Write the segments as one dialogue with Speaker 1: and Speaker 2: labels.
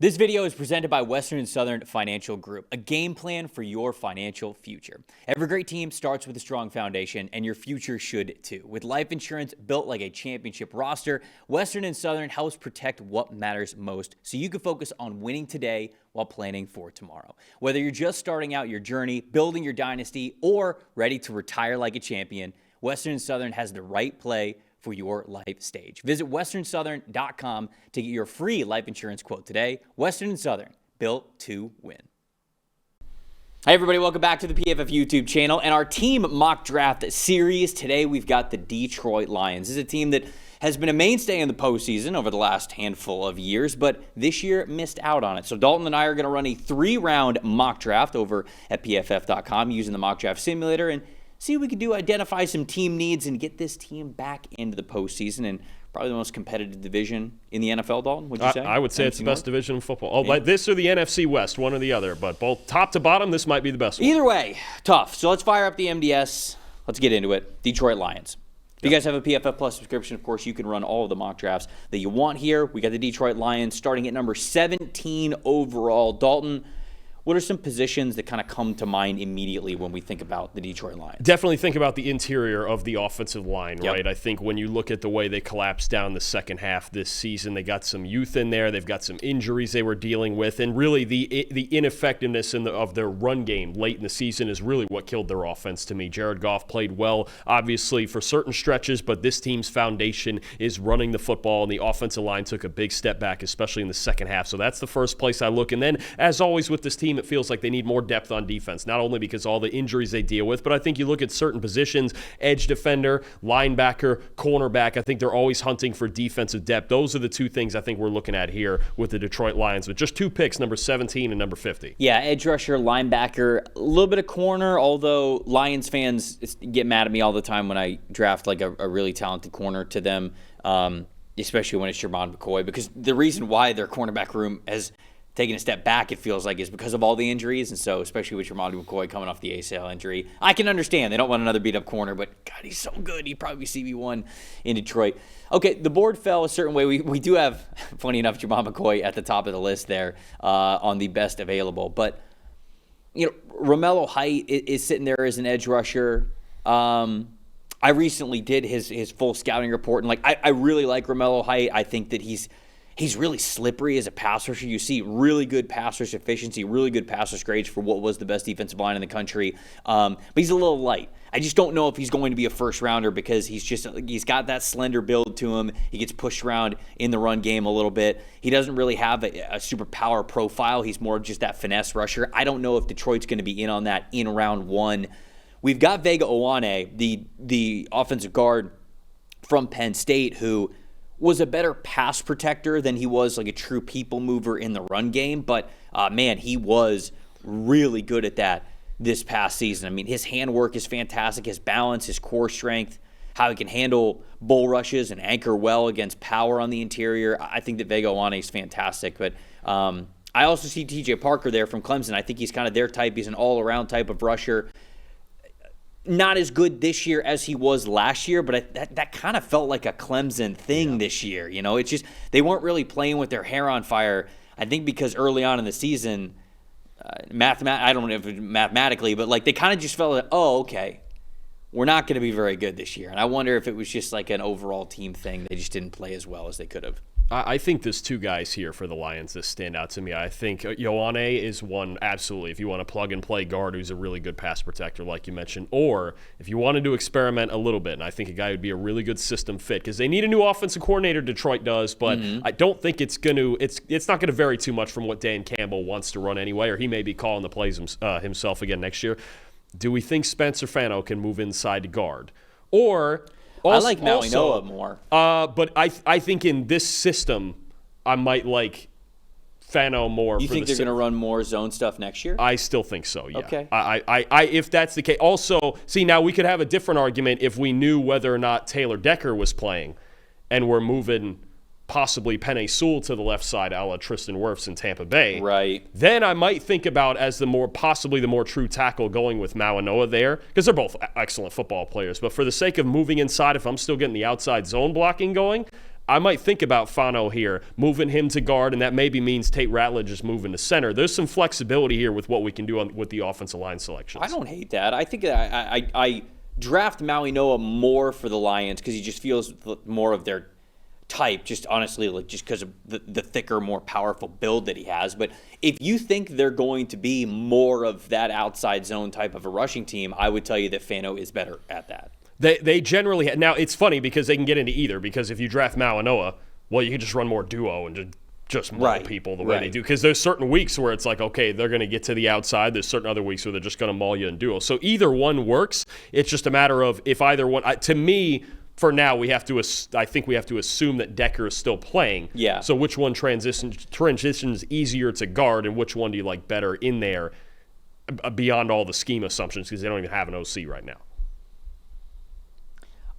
Speaker 1: This video is presented by Western and Southern Financial Group, a game plan for your financial future. Every great team starts with a strong foundation, and your future should too. With life insurance built like a championship roster, Western and Southern helps protect what matters most so you can focus on winning today while planning for tomorrow. Whether you're just starting out your journey, building your dynasty, or ready to retire like a champion, Western and Southern has the right play for your life stage. Visit westernsouthern.com to get your free life insurance quote today. Western and Southern, built to win. Hi everybody, welcome back to the PFF YouTube channel and our team mock draft series. Today we've got the Detroit Lions. This is a team that has been a mainstay in the postseason over the last handful of years, but this year missed out on it. So Dalton and I are going to run a 3-round mock draft over at PFF.com using the mock draft simulator and see what we can do, identify some team needs, and get this team back into the postseason and probably the most competitive division in the NFL, Dalton, would you say?
Speaker 2: I would say it's the best division in football. Oh, like this or the NFC West, one or the other. But both top to bottom, this might be the best one.
Speaker 1: Either way, tough. So let's fire up the MDS. Let's get into it. Detroit Lions. If you guys have a PFF Plus subscription, of course, you can run all of the mock drafts that you want here. We got the Detroit Lions starting at number 17 overall. Dalton, what are some positions that kind of come to mind immediately when we think about the Detroit Lions?
Speaker 2: Definitely think about the interior of the offensive line,
Speaker 1: Yep.
Speaker 2: right? I think when you look at the way they collapsed down the second half this season, they got some youth in there. They've got some injuries they were dealing with. And really the ineffectiveness of their run game late in the season is really what killed their offense to me. Jared Goff played well, obviously, for certain stretches, but this team's foundation is running the football, and the offensive line took a big step back, especially in the second half. So that's the first place I look. And then, as always with this team, it feels like they need more depth on defense, not only because of all the injuries they deal with, but I think you look at certain positions, edge defender, linebacker, cornerback, I think they're always hunting for defensive depth. Those are the two things I think we're looking at here with the Detroit Lions, with just two picks, number 17 and number 50.
Speaker 1: Yeah, edge rusher, linebacker, a little bit of corner, although Lions fans get mad at me all the time when I draft like a really talented corner to them, especially when it's Jermon McCoy, because the reason why their cornerback room has taking a step back, it feels like, is because of all the injuries. And so, especially with Jermon McCoy coming off the ACL injury, I can understand. They don't want another beat-up corner, but God, he's so good. He'd probably be CB1 in Detroit. Okay, the board fell a certain way. We do have, funny enough, Jermon McCoy at the top of the list there on the best available. But, you know, Romello Height is sitting there as an edge rusher. I recently did his full scouting report, and, like, I really like Romello Height. I think that he's really slippery as a pass rusher. You see really good pass rush efficiency, really good pass rush grades for what was the best defensive line in the country. But he's a little light. I just don't know if he's going to be a first rounder because he's got that slender build to him. He gets pushed around in the run game a little bit. He doesn't really have a super power profile. He's more just that finesse rusher. I don't know if Detroit's going to be in on that in round one. We've got Vega Owane, the offensive guard from Penn State, who was a better pass protector than he was like a true people mover in the run game. But, man, he was really good at that this past season. I mean, his handwork is fantastic, his balance, his core strength, how he can handle bull rushes and anchor well against power on the interior. I think that Vega Owane is fantastic. But I also see TJ Parker there from Clemson. I think he's kind of their type. He's an all-around type of rusher. Not as good this year as he was last year, but that kind of felt like a Clemson thing this year. You know, it's just they weren't really playing with their hair on fire. I think because early on in the season, I don't know if it's mathematically, but like they kind of just felt like, oh, okay, we're not going to be very good this year. And I wonder if it was just like an overall team thing. They just didn't play as well as they could have.
Speaker 2: I think there's two guys here for the Lions that stand out to me. I think Ioane is one, absolutely, if you want to plug-and-play guard who's a really good pass protector, like you mentioned, or if you wanted to experiment a little bit, and I think a guy would be a really good system fit, because they need a new offensive coordinator, Detroit does, but I don't think it's not going to vary too much from what Dan Campbell wants to run anyway, or he may be calling the plays himself again next year. Do we think Spencer Fano can move inside to guard? Or
Speaker 1: I like Maui Noah more.
Speaker 2: But I think in this system, I might like Fano more.
Speaker 1: You think they're going to run more zone stuff next year?
Speaker 2: I still think so, yeah.
Speaker 1: Okay.
Speaker 2: I if that's the case. Also, see, now we could have a different argument if we knew whether or not Taylor Decker was playing and we're moving possibly Penei Sewell to the left side, a la Tristan Wirfs in Tampa Bay.
Speaker 1: Right.
Speaker 2: Then I might think about as possibly the more true tackle going with Mawanoa there, because they're both excellent football players. But for the sake of moving inside, if I'm still getting the outside zone blocking going, I might think about Fano here, moving him to guard, and that maybe means Tate Ratledge is moving to center. There's some flexibility here with what we can do with the offensive line selections.
Speaker 1: I don't hate that. I think I draft Maui Noa more for the Lions because he just feels more of their type, just honestly, like just because of the thicker, more powerful build that he has. But if you think they're going to be more of that outside zone type of a rushing team, I would tell you that Fano is better at that.
Speaker 2: They generally now it's funny because they can get into either, because if you draft Malinoa, well, you can just run more duo and just maul people the way they do, because there's certain weeks where it's like, okay, they're going to get to the outside. There's certain other weeks where they're just going to maul you in duo. So either one works. It's just a matter of if either one. To me, for now, I think we have to assume that Decker is still playing.
Speaker 1: Yeah.
Speaker 2: So which one transitions easier to guard, and which one do you like better in there beyond all the scheme assumptions, because they don't even have an OC right now.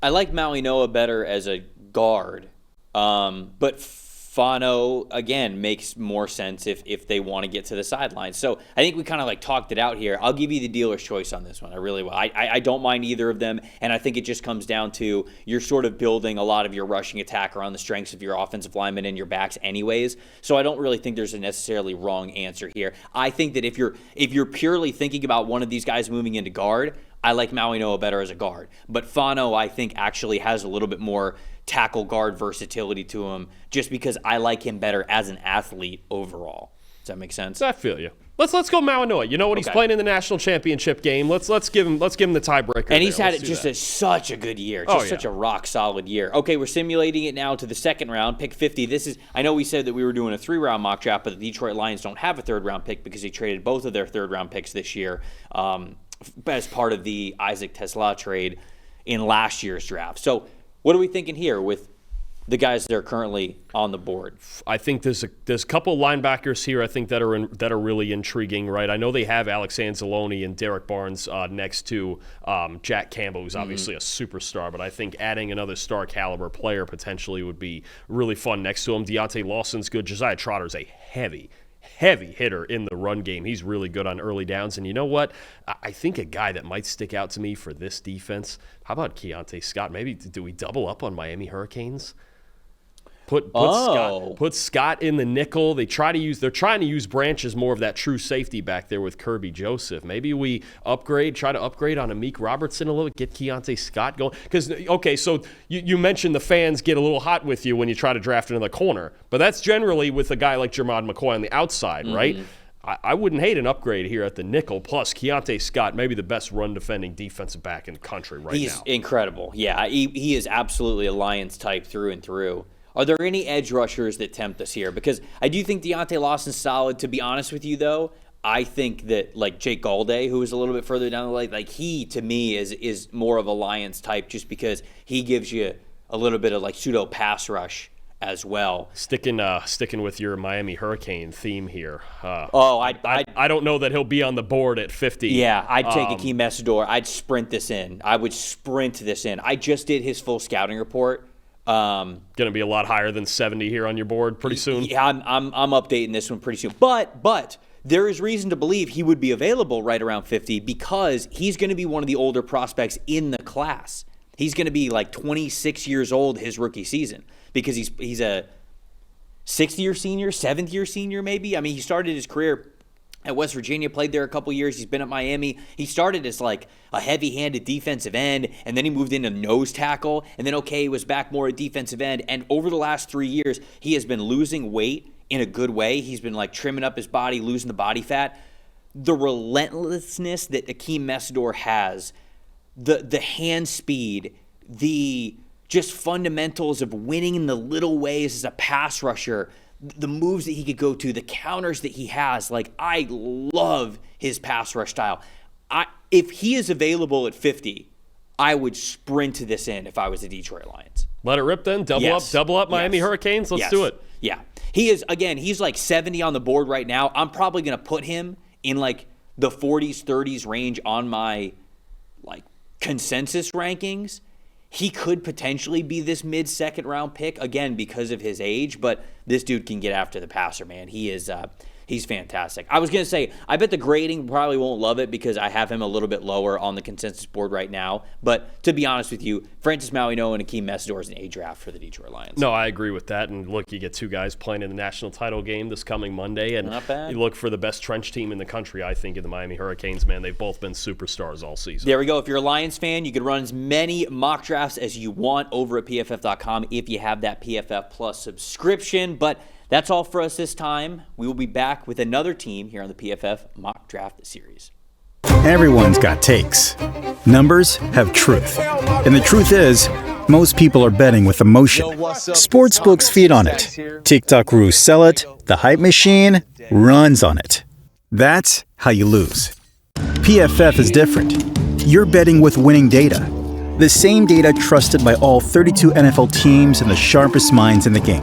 Speaker 1: I like Maui Noa better as a guard, but Fano, again, makes more sense if they want to get to the sidelines. So I think we kind of like talked it out here. I'll give you the dealer's choice on this one. I really will. I don't mind either of them, and I think it just comes down to you're sort of building a lot of your rushing attack around the strengths of your offensive linemen and your backs anyways. So I don't really think there's a necessarily wrong answer here. I think that if you're purely thinking about one of these guys moving into guard, I like Maui Noa better as a guard. But Fano, I think, actually has a little bit more tackle guard versatility to him, just because I like him better as an athlete overall. Does that make sense?
Speaker 2: I feel you. Let's go Maui Noa. You know what? He's playing in the national championship game. Let's give him the tiebreaker.
Speaker 1: And he's had such a good year. Such a rock solid year. Okay, we're simulating it now to the second round, pick 50. I know we said that we were doing a 3-round mock draft, but the Detroit Lions don't have a 3rd-round pick because they traded both of their 3rd-round picks this year as part of the Isaac Tesla trade in last year's draft. So what are we thinking here with the guys that are currently on the board?
Speaker 2: I think there's a couple linebackers here I think that are really intriguing, right? I know they have Alex Anzalone and Derek Barnes next to Jack Campbell, who's obviously a superstar, but I think adding another star caliber player potentially would be really fun next to him. Deontay Lawson's good. Josiah Trotter's a heavy hitter in the run game. He's really good on early downs. And you know what? I think a guy that might stick out to me for this defense, how about Keontae Scott? Maybe do we double up on Miami Hurricanes? Put Scott in the nickel. They're trying to use Branch as more of that true safety back there with Kirby Joseph. Maybe we try to upgrade on Amik Robertson a little bit, get Keontae Scott going. Because, okay, so you mentioned the fans get a little hot with you when you try to draft another corner. But that's generally with a guy like Jermod McCoy on the outside, right? I wouldn't hate an upgrade here at the nickel. Plus, Keontae Scott, maybe the best run-defending defensive back in the country right now.
Speaker 1: He's incredible. Yeah, he is absolutely a Lions type through and through. Are there any edge rushers that tempt us here? Because I do think Deontay Lawson's solid. To be honest with you, though, I think that like Jake Galday, who is a little bit further down the line, like he to me is more of a Lions type, just because he gives you a little bit of like pseudo pass rush as well.
Speaker 2: Sticking with your Miami Hurricane theme here.
Speaker 1: I
Speaker 2: don't know that he'll be on the board at 50.
Speaker 1: Yeah, I'd take Akeem Messidor. I'd sprint this in. I would sprint this in. I just did his full scouting report.
Speaker 2: Going to be a lot higher than 70 here on your board pretty soon.
Speaker 1: Yeah, I'm updating this one pretty soon. But there is reason to believe he would be available right around 50 because he's going to be one of the older prospects in the class. He's going to be like 26 years old his rookie season because he's a 6th-year senior, 7th-year senior maybe. I mean, he started his career at West Virginia, played there a couple years. He's been at Miami. He started as like a heavy-handed defensive end, and then he moved into nose tackle, and then, he was back more at defensive end. And over the last 3 years, he has been losing weight in a good way. He's been like trimming up his body, losing the body fat. The relentlessness that Akeem Messidor has, the hand speed, the just fundamentals of winning in the little ways as a pass rusher, the moves that he could go to, the counters that he has. Like, I love his pass rush style. If he is available at 50, I would sprint this in if I was the Detroit Lions.
Speaker 2: Let it rip then? Double up Miami Hurricanes? Let's do it.
Speaker 1: Yeah. He's like 70 on the board right now. I'm probably going to put him in like the 40s, 30s range on my like consensus rankings. He could potentially be this mid-second round pick, again, because of his age, but this dude can get after the passer, man. He is he's fantastic. I was going to say, I bet the grading probably won't love it because I have him a little bit lower on the consensus board right now. But to be honest with you, Francis Mauigoa and Akeem Messidor is an A draft for the Detroit Lions.
Speaker 2: No, I agree with that. And look, you get two guys playing in the national title game this coming Monday. And
Speaker 1: not bad.
Speaker 2: You look for the best trench team in the country, I think, in the Miami Hurricanes, man. They've both been superstars all season.
Speaker 1: There we go. If you're a Lions fan, you can run as many mock drafts as you want over at PFF.com if you have that PFF Plus subscription. But that's all for us this time. We will be back with another team here on the PFF Mock Draft Series.
Speaker 3: Everyone's got takes. Numbers have truth. And the truth is, most people are betting with emotion. Sportsbooks feed on it. TikTok gurus sell it. The hype machine runs on it. That's how you lose. PFF is different. You're betting with winning data. The same data trusted by all 32 NFL teams and the sharpest minds in the game.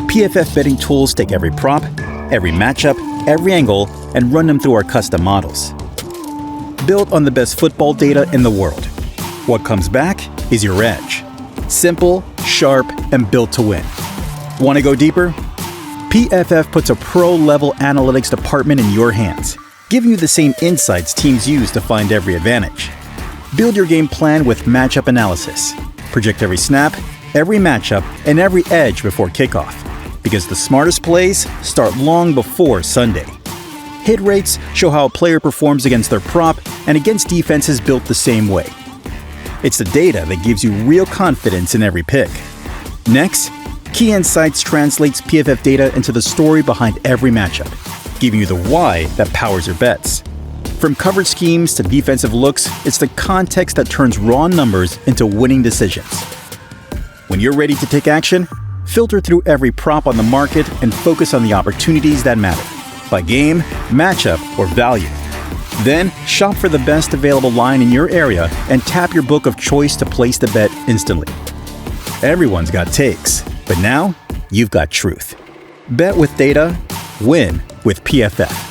Speaker 3: PFF betting tools take every prop, every matchup, every angle, and run them through our custom models. Built on the best football data in the world. What comes back is your edge. Simple, sharp, and built to win. Want to go deeper? PFF puts a pro-level analytics department in your hands, giving you the same insights teams use to find every advantage. Build your game plan with matchup analysis. Project every snap, every matchup, and every edge before kickoff. Because the smartest plays start long before Sunday. Hit rates show how a player performs against their prop and against defenses built the same way. It's the data that gives you real confidence in every pick. Next, Key Insights translates PFF data into the story behind every matchup, giving you the why that powers your bets. From coverage schemes to defensive looks, it's the context that turns raw numbers into winning decisions. When you're ready to take action, filter through every prop on the market and focus on the opportunities that matter, by game, matchup, or value. Then, shop for the best available line in your area and tap your book of choice to place the bet instantly. Everyone's got takes, but now you've got truth. Bet with data, win with PFF.